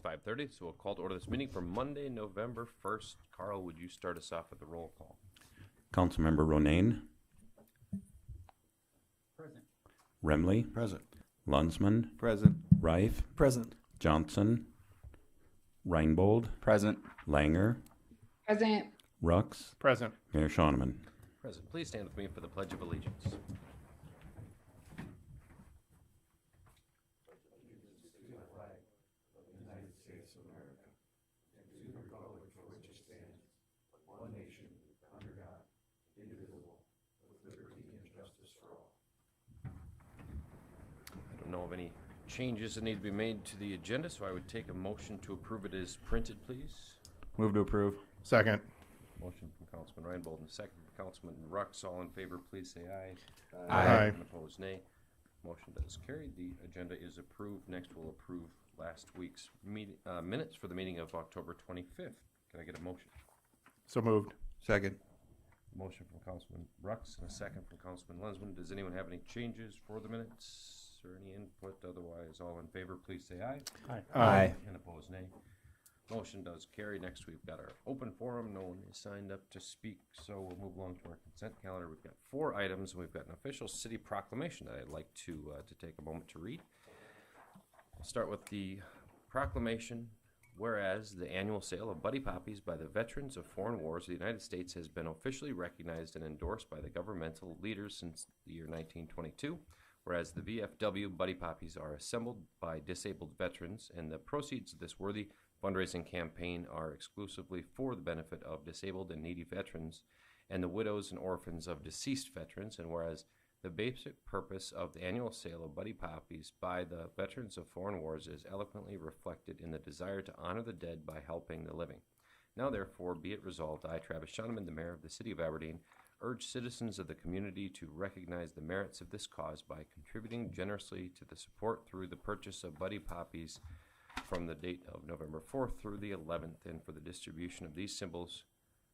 5:30, so we'll call to order this meeting for Monday, November 1st. Carl, would you start us off with the roll call? Councilmember Ronayne. Present. Remley. Present. Lunsman. Present. Reif. Present. Johnson. Reinbold. Present. Langer. Present. Rux. Present. Mayor Schoeneman. Present. Please stand with me for the Pledge of Allegiance. I don't know of any changes that need to be made to the agenda, so I would take a motion to approve it as printed, please. Move to approve. Second. Motion from Councilman Reinbold and second from Councilman Rux. All in favor, please say aye. Aye. And opposed, nay. Motion does carry. The agenda is approved. Next, we'll approve last week's minutes for the meeting of October 25th. Can I get a motion? So moved. Second. Motion from Councilman Rux and a second from Councilman Lunsman. Does anyone have any changes for the minutes or any input? Otherwise, all in favor, please say aye. Aye. And opposed, nay. Motion does carry. Next, we've got our open forum. No one is signed up to speak, so we'll move along to our consent calendar. We've got 4 items, and we've got an official city proclamation that I'd like to take a moment to read. I'll start with the proclamation. Whereas the annual sale of Buddy Poppies by the veterans of foreign wars of the United States has been officially recognized and endorsed by the governmental leaders since the year 1922. Whereas the VFW Buddy Poppies are assembled by disabled veterans, and the proceeds of this worthy fundraising campaign are exclusively for the benefit of disabled and needy veterans and the widows and orphans of deceased veterans. And whereas the basic purpose of the annual sale of Buddy Poppies by the veterans of foreign wars is eloquently reflected in the desire to honor the dead by helping the living. Now therefore be it resolved, I, Travis Schoeneman, the mayor of the city of Aberdeen, urge citizens of the community to recognize the merits of this cause by contributing generously to the support through the purchase of Buddy Poppies from the date of November 4th through the 11th, and for the distribution of these symbols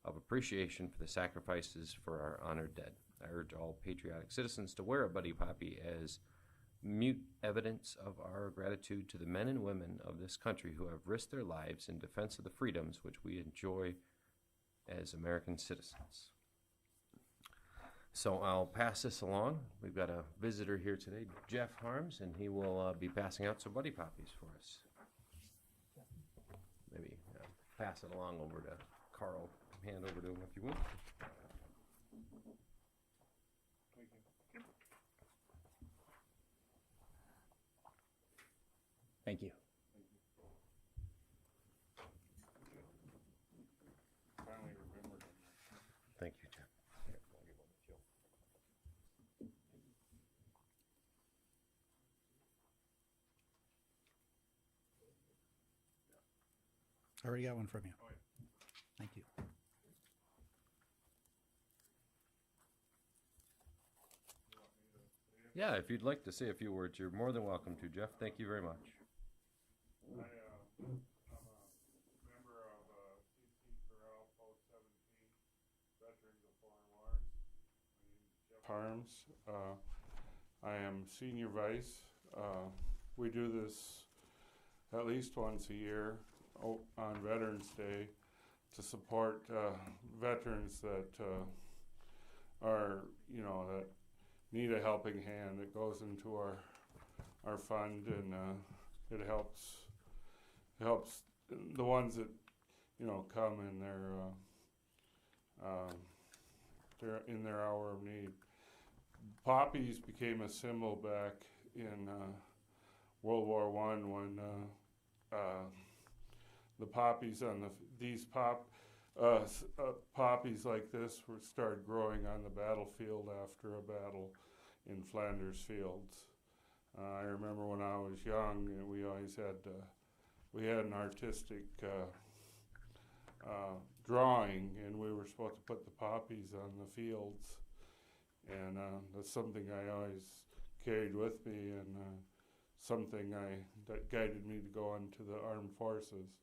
of appreciation for the sacrifices for our honored dead. I urge all patriotic citizens to wear a Buddy Poppy as mute evidence of our gratitude to the men and women of this country who have risked their lives in defense of the freedoms which we enjoy as American citizens. So I'll pass this along. We've got a visitor here today, Jeff Harms, and he will be passing out some Buddy Poppies for us. Maybe pass it along over to Carl. Hand over to him if you would. Thank you. Thank you, Jeff. I already got one from you. Thank you. Yeah, if you'd like to say a few words, you're more than welcome to, Jeff. Thank you very much. I'm a member of CC Corral Post 17, Veterans of Foreign Wars. My name is Jeff Harms. I am senior vice. We do this at least once a year on Veterans Day to support veterans that are, that need a helping hand. It goes into our fund, and it helps the ones that come in their hour of need. Poppies became a symbol back in World War I when the poppies on these poppies like this started growing on the battlefield after a battle in Flanders Fields. I remember when I was young, and we always had an artistic drawing, and we were supposed to put the poppies on the fields, and that's something I always carried with me, and something that guided me to go into the armed forces.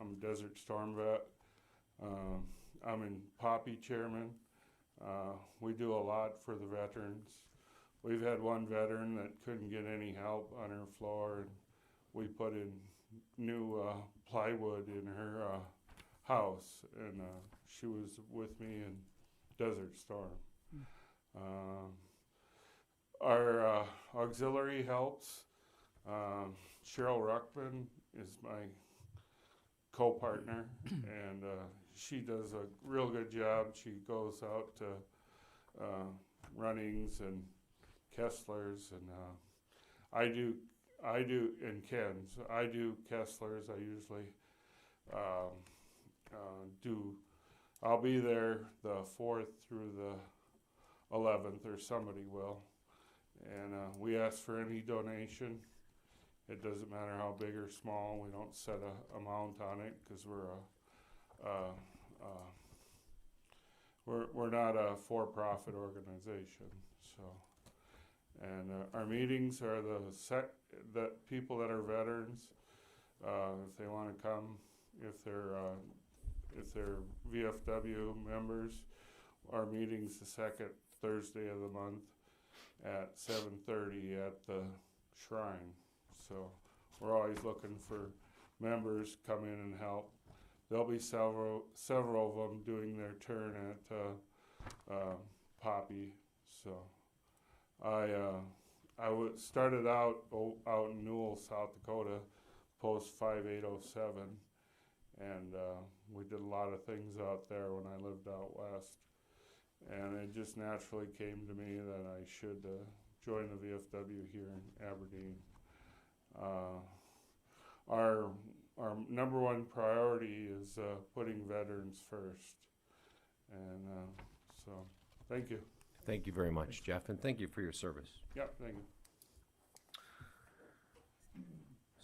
I'm a Desert Storm vet. I'm in Poppy chairman. We do a lot for the veterans. We've had one veteran that couldn't get any help on her floor, and we put in new plywood in her house, and she was with me in Desert Storm. Our auxiliary helps. Cheryl Ruckman is my co-partner, and she does a real good job. She goes out to runnings and Kesslers, and I do and Ken's. I do Kesslers. I usually do. I'll be there the 4th through the 11th, or somebody will. And we ask for any donation. It doesn't matter how big or small. We don't set a amount on it because we're not a for-profit organization. So, and our meetings are the people that are veterans. If they want to come, if they're VFW members, our meeting's the second Thursday of the month at 7:30 at the shrine. So we're always looking for members come in and help. There'll be several of them doing their turn at Poppy. So I started out in Newell, South Dakota, post 5807, and we did a lot of things out there when I lived out west. And it just naturally came to me that I should join the VFW here in Aberdeen. Our number one priority is putting veterans first. And so, thank you. Thank you very much, Jeff, and thank you for your service. Yeah, thank you.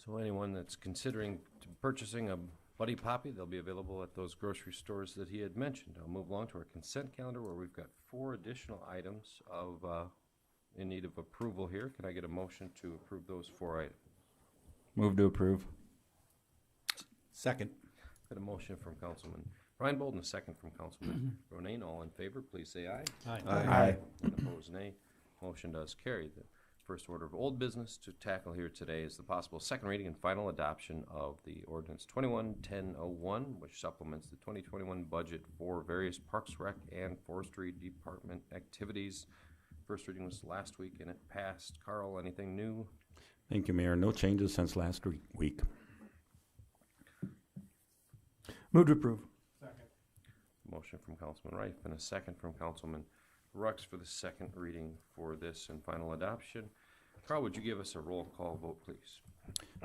So anyone that's considering purchasing a Buddy Poppy, they'll be available at those grocery stores that he had mentioned. I'll move along to our consent calendar where we've got 4 additional items of in need of approval here. Can I get a motion to approve those 4 items? Move to approve. Second. Got a motion from Councilman Reinbold and a second from Councilman Ronayne. All in favor, please say aye. Aye. And opposed, nay. Motion does carry. The first order of old business to tackle here today is the possible second reading and final adoption of the ordinance 21-1001, which supplements the 2021 budget for various Parks, Rec, and Forestry Department activities. First reading was last week and it passed. Carl, anything new? Thank you, Mayor. No changes since last week. Move to approve. Motion from Councilman Reif and a second from Councilman Rux for the second reading for this and final adoption. Carl, would you give us a roll call vote, please?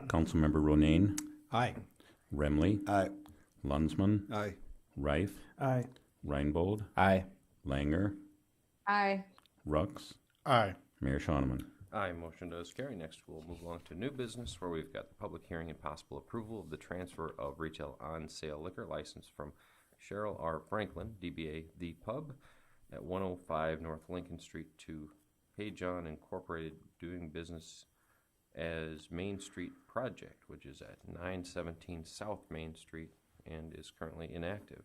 Councilmember Ronayne, Aye. Remley, Aye. Lunsman, Aye. Reif, Aye. Reinbold, Aye. Langer, Aye. Rux, Aye. Mayor Schoeneman. Aye, motion does carry. Next, we'll move along to new business where we've got the public hearing and possible approval of the transfer of retail on-sale liquor license from Cheryl R. Franklin, DBA The Pub, at 105 North Lincoln Street to Hey John Incorporated, doing business as Main Street Project, which is at 917 South Main Street and is currently inactive.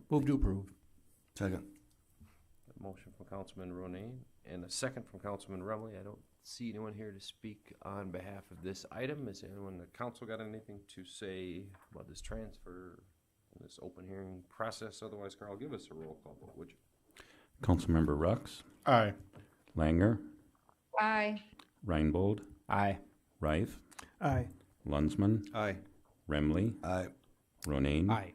Move to approve. Second. A motion from Councilman Ronayne and a second from Councilman Rumley. I don't see anyone here to speak on behalf of this item. Is anyone in the council got anything to say about this transfer, this open hearing process? Otherwise, Carl, give us a roll call vote, would you? Councilmember Rux, Aye. Langer, Aye. Reinbold, Aye. Reif, Aye. Lunsman, Aye. Remley, Aye. Ronayne, Aye.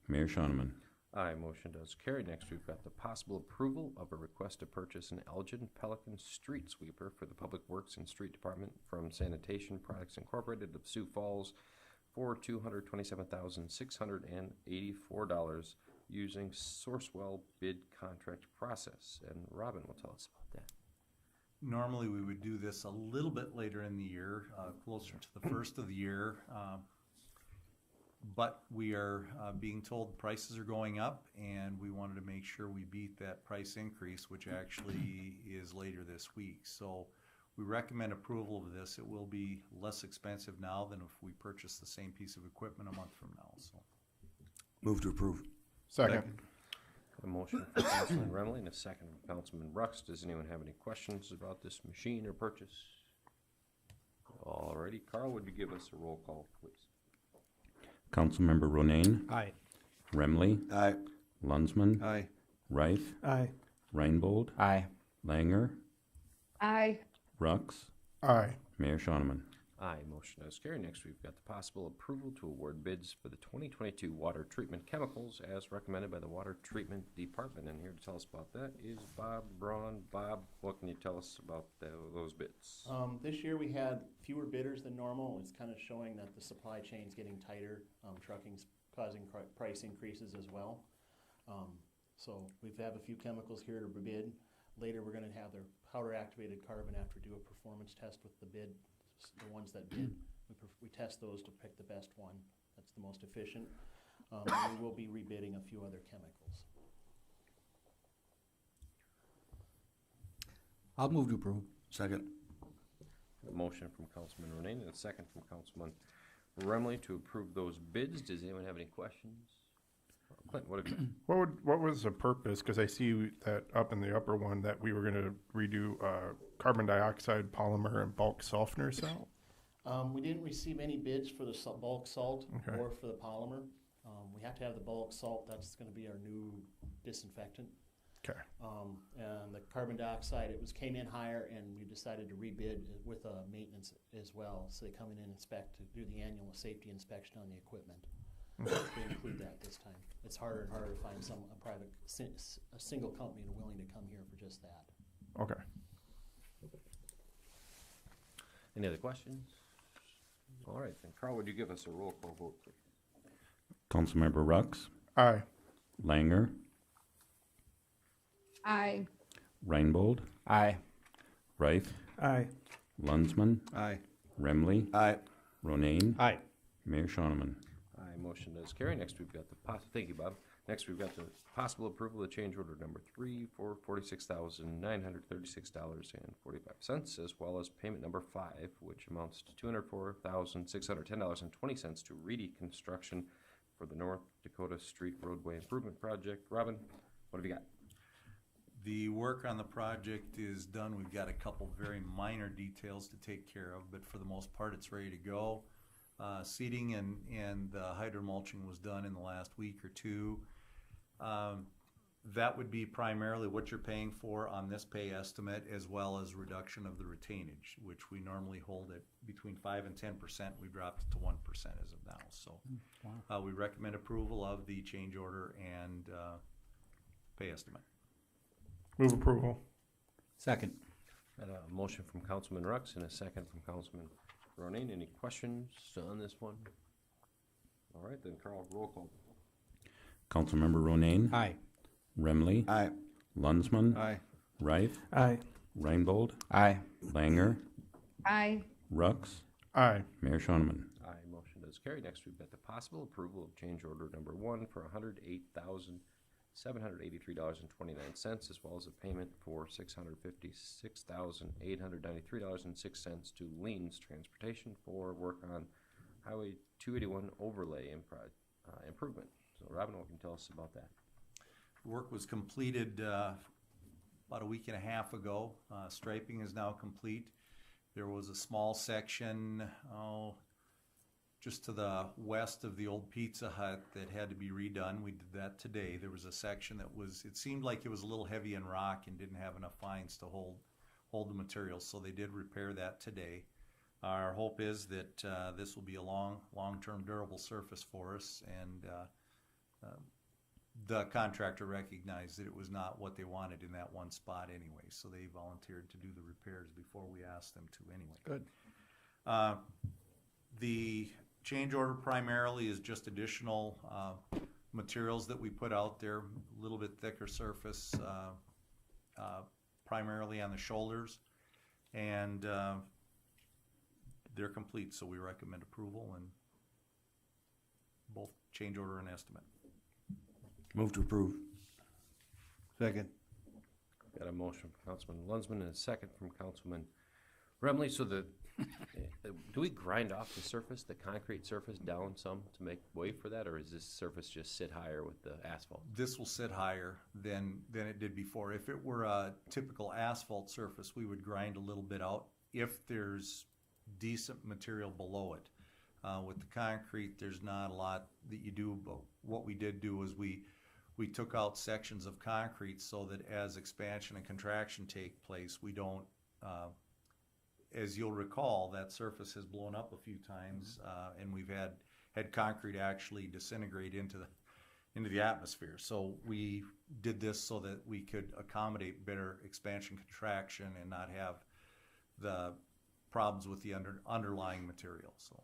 Mayor Schoeneman. Aye, motion does carry. Next, we've got the possible approval of a request to purchase an Elgin Pelican street sweeper for the Public Works and Street Department from Sanitation Products Incorporated of Sioux Falls for $227,684 using Sourcewell bid contract process. And Robin will tell us about that. Normally, we would do this a little bit later in the year, closer to the first of the year. But we are being told prices are going up, and we wanted to make sure we beat that price increase, which actually is later this week. So we recommend approval of this. It will be less expensive now than if we purchase the same piece of equipment a month from now. So Move to approve. Second. Got a motion from Councilman Remley and a second from Councilman Rux. Does anyone have any questions about this machine or purchase? Alrighty, Carl, would you give us a roll call, please? Councilmember Ronayne, Aye. Remley, Aye. Lunsman, Aye. Reif, Aye. Reinbold, Aye. Langer, Aye. Rux, Aye. Mayor Shonneman. Aye, motion does carry. Next, we've got the possible approval to award bids for the 2022 water treatment chemicals as recommended by the Water Treatment Department. And here to tell us about that is Bob Braun. Bob, what can you tell us about those bids? This year we had fewer bidders than normal. It's kind of showing that the supply chain's getting tighter. Trucking's causing price increases as well. So we have a few chemicals here to bid. Later, we're gonna have their powder activated carbon after do a performance test with the ones that bid. We test those to pick the best one. That's the most efficient. And we will be rebidding a few other chemicals. I'll move to approve. Second. A motion from Councilman Ronayne and a second from Councilman Remley to approve those bids. Does anyone have any questions? Clint, what have you got? What was the purpose? Because I see that up in the upper one that we were going to redo carbon dioxide polymer and bulk softener salt. We didn't receive any bids for the bulk salt Okay. or for the polymer. We have to have the bulk salt. That's going to be our new disinfectant. Okay. And the carbon dioxide, came in higher, and we decided to rebid with maintenance as well. So they come in and inspect to do the annual safety inspection on the equipment. We include that this time. It's harder and harder to find a single company willing to come here for just that. Okay. Any other questions? All right, then Carl, would you give us a roll call vote, please? Councilmember Rux, Aye. Langer, Aye. Reinbold, Aye. Reif, Aye. Lunsman, Aye. Remley, Aye. Ronayne, Aye. Mayor Shonneman. Aye, motion does carry. Next, we've got thank you, Bob. Next, we've got the possible approval of change order number 3 for $46,936.45, as well as payment number 5, which amounts to $204,610.20 to Reedy Construction for the North Dakota Street Roadway Improvement Project. Robin, what have you got? The work on the project is done. We've got a couple very minor details to take care of, but for the most part, it's ready to go. Seeding and hydromulching was done in the last week or two. That would be primarily what you're paying for on this pay estimate, as well as reduction of the retainage, which we normally hold at between 5 and 10%. We dropped it to 1% as of now. So we recommend approval of the change order and pay estimate. Move approval. Second. Got a motion from Councilman Rux and a second from Councilman Ronayne. Any questions on this one? All right, then Carl, roll call. Councilmember Ronayne, Aye. Remley, Aye. Lunsman, Aye. Reif, Aye. Reinbold, Aye. Langer, Aye. Rux, Aye. Mayor Shonneman. Aye, motion does carry. Next, we've got the possible approval of change order number 1 for $108,783.29, as well as a payment for $656,893.06 to Leans Transportation for work on Highway 281 overlay improvement. So, Robin, what can you tell us about that? Work was completed about a week and a half ago. Striping is now complete. There was a small section, just to the west of the old Pizza Hut that had to be redone. We did that today. There was a section that it seemed like it was a little heavy in rock and didn't have enough fines to hold the materials, so they did repair that today. Our hope is that this will be a long-term durable surface for us, and the contractor recognized that it was not what they wanted in that one spot anyway, so they volunteered to do the repairs before we asked them to anyway. Good. The change order primarily is just additional materials that we put out there, a little bit thicker surface, primarily on the shoulders, and they're complete, so we recommend approval and both change order and estimate. Move to approve. Second. Got a motion from Councilman Lunsman and a second from Councilman Remley. So do we grind off the surface, the concrete surface, down some to make way for that, or is this surface just sit higher with the asphalt? This will sit higher than it did before. If it were a typical asphalt surface, we would grind a little bit out. If there's decent material below it. With the concrete, there's not a lot that you do, but what we did do is we took out sections of concrete so that as expansion and contraction take place, we don't, as you'll recall, that surface has blown up a few times, and we've had concrete actually disintegrate into the atmosphere. So we did this so that we could accommodate better expansion contraction and not have the problems with the underlying material. So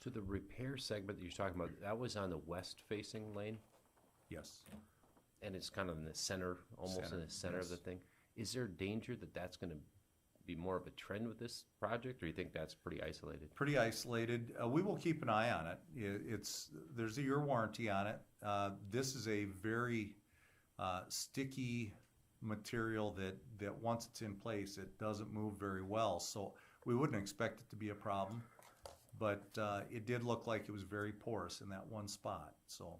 the repair segment that you're talking about, that was on the west-facing lane, yes. and it's kind of in the center, almost in the center of the thing. Is there danger that that's going to be more of a trend with this project, or you think that's pretty isolated? Pretty isolated. We will keep an eye on it. There's a year warranty on it. This is a very sticky material that once it's in place, it doesn't move very well. So we wouldn't expect it to be a problem, but it did look like it was very porous in that one spot. So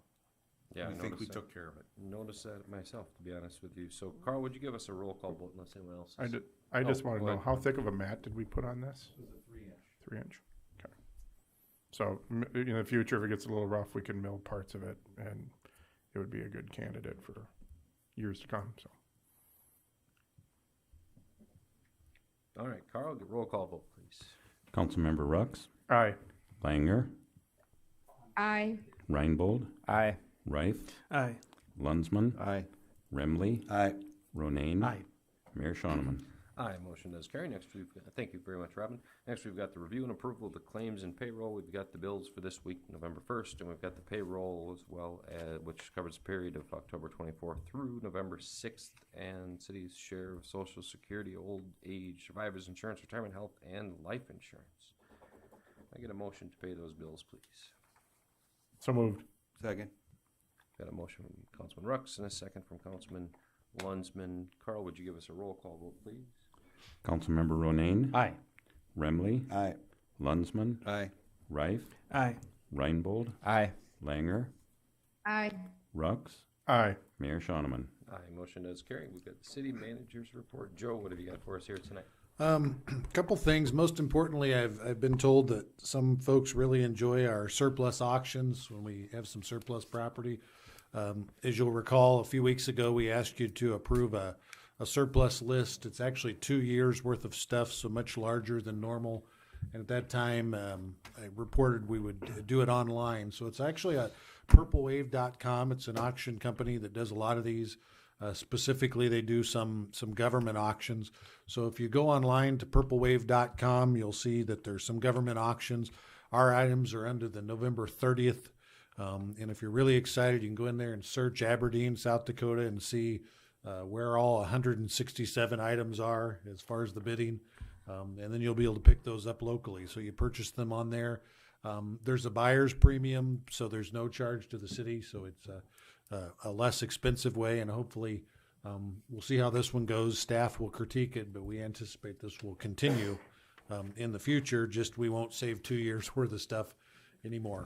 Yeah, we I think we noticed took care of it. Noticed that myself, to be honest with you. So, Carl, would you give us a roll call vote unless anyone else? I just Oh, want to go know, ahead. how thick of a mat did we put on this? It was a 3-inch. 3-inch. Okay. So in the future, if it gets a little rough, we can mill parts of it, and it would be a good candidate for years to come. So All right, Carl, get roll call vote, please. Councilmember Rux, aye. Langer, Aye. Reinbold, Aye. Reif, Aye. Lunsman, Aye. Remley, Aye. Ronayne. Aye. Mayor Shoneman. Aye, motion does carry. Next, thank you very much, Robin. Next, we've got the review and approval of the claims and payroll. We've got the bills for this week, November 1st, and we've got the payroll as well, which covers the period of October 24th through November 6th, and city's share of Social Security, old age, survivors insurance, retirement health, and life insurance. I get a motion to pay those bills, please. So moved. Second. Got a motion from Councilman Rux and a second from Councilman Lunsman. Carl, would you give us a roll call vote, please? Councilmember Ronayne, Aye. Remley, Aye. Lunsman, Aye. Reif, Aye. Reinbold, Aye. Langer, Aye. Rux, Aye. Mayor Shoneman. Aye, motion does carry. We've got the city manager's report. Joe, what have you got for us here tonight? Couple things. Most importantly, I've been told that some folks really enjoy our surplus auctions when we have some surplus property. As you'll recall, a few weeks ago, we asked you to approve a surplus list. It's actually 2 years worth of stuff, so much larger than normal. And at that time, I reported we would do it online. So it's actually at purplewave.com. It's an auction company that does a lot of these. Specifically, they do some government auctions. So if you go online to purplewave.com, you'll see that there's some government auctions. Our items are under the November 30th. And if you're really excited, you can go in there and search Aberdeen, South Dakota, and see where all 167 items are as far as the bidding. And then you'll be able to pick those up locally. So you purchase them on there. There's a buyer's premium, so there's no charge to the city. So it's a less expensive way, and hopefully we'll see how this one goes. Staff will critique it, but we anticipate this will continue in the future. Just we won't save 2 years worth of stuff anymore.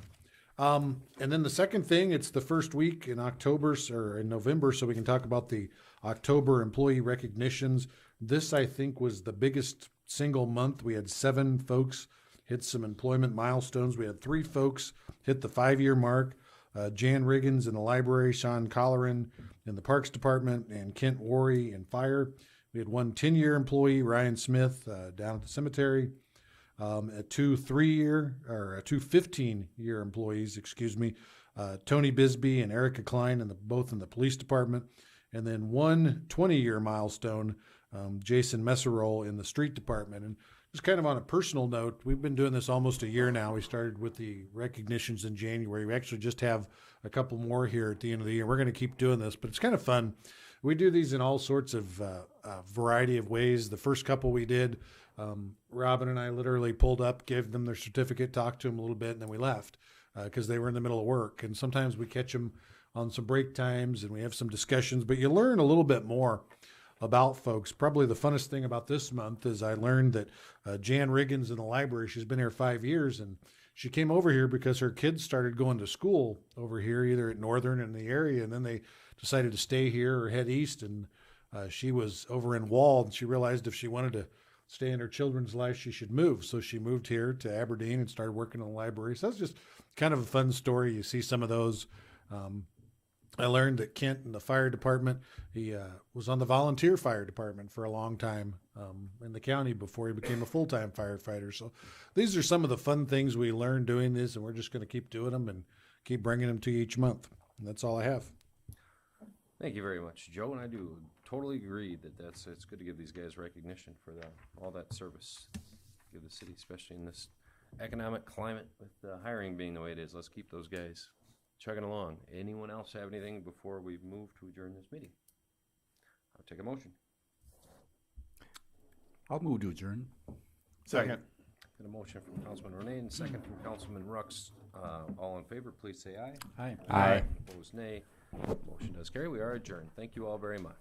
And then the second thing, it's the first week in October or in November, so we can talk about the October employee recognitions. This, I think, was the biggest single month. We had 7 folks hit some employment milestones. We had 3 folks hit the 5-year mark. Jan Riggins in the library, Sean Colleran in the Parks Department, and Kent Worry in fire. We had 1 10-year employee, Ryan Smith, down at the cemetery. 2 15-year employees, Tony Bisbee and Erica Klein, both in the police department. And then 1 20-year milestone, Jason Messerol in the street department. And just kind of on a personal note, we've been doing this almost a year now. We started with the recognitions in January. We actually just have a couple more here at the end of the year. We're going to keep doing this, but it's kind of fun. We do these in all sorts of variety of ways. The first couple we did, Robin and I literally pulled up, gave them their certificate, talked to them a little bit, and then we left because they were in the middle of work. And sometimes we catch them on some break times and we have some discussions, but you learn a little bit more about folks. Probably the funnest thing about this month is I learned that Jan Riggins in the library, she's been here 5 years, and she came over here because her kids started going to school over here, either at Northern in the area, and then they decided to stay here or head east, and she was over in Wall, and she realized if she wanted to stay in her children's life, she should move. So she moved here to Aberdeen and started working in the library. So that's just kind of a fun story. You see some of those. I learned that Kent in the fire department, he was on the volunteer fire department for a long time in the county before he became a full-time firefighter. So these are some of the fun things we learned doing this, and we're just going to keep doing them and keep bringing them to you each month. And that's all I have. Thank you very much, Joe, and I do totally agree that it's good to give these guys recognition for all that service. Give the city, especially in this economic climate with hiring being the way it is. Let's keep those guys chugging along. Anyone else have anything before we move to adjourn this meeting? I'll take a motion. I'll move to adjourn. Second. Got a motion from Councilman Renee and second from Councilman Rux. All in favor, please say aye. Aye. Aye. Opposed, nay. Motion does carry. We are adjourned. Thank you all very much.